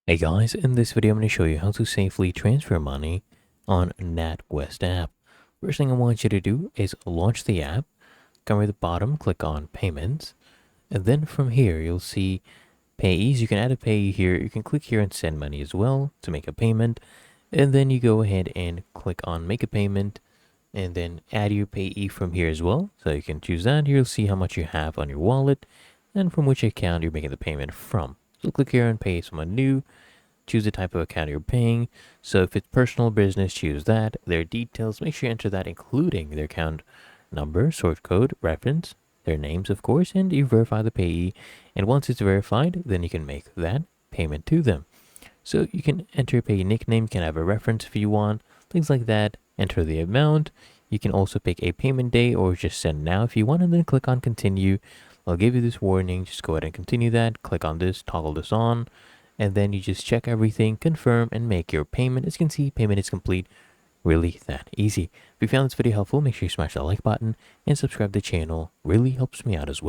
Hey guys, in this video I'm going to show you how to safely transfer money on NatWest app. First thing I want you to do is launch the app, come to the bottom, click on payments, and then from here you'll see payees. You can add a payee here. You can click here and send money as well to make a payment, and then you go ahead and click on make a payment and then add your payee from here as well. So you can choose that. You'll see how much you have on your wallet and from which account you're making the payment from. So click here and pay someone new. Choose the type of account you're paying. So if it's personal business, choose that. Their details, make sure you enter that, including their account number, sort code, reference, their names, of course, and you verify the payee. And once it's verified, then you can make that payment to them. So you can enter a payee nickname, you can have a reference if you want, things like that. Enter the amount. You can also pick a payment day or just send now if you want, and then click on continue. I'll give you this warning. Just go ahead and continue that. Click on this, toggle this on, and then you just check everything, confirm, and make your payment. As you can see, payment is complete. Really that easy. If you found this video helpful, make sure you smash that like button and subscribe to the channel. Really helps me out as well.